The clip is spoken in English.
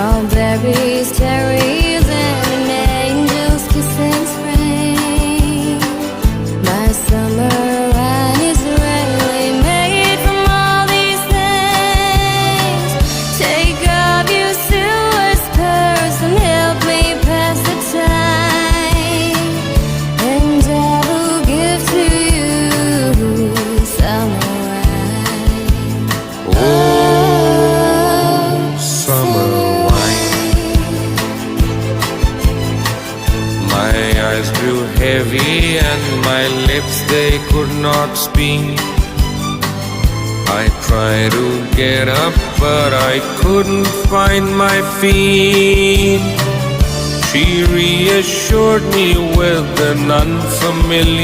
strawberries, cherries, and an angel's kiss in spring. My summer wine is really made from all these things. Take off your silver spurs and help me pass the time, and I will give to you summer wine. Oh, summer wine. My eyes grew heavy and my lips, they could not speak. I tried to get up, but I couldn't find my feet. She reassured me with an unfamiliar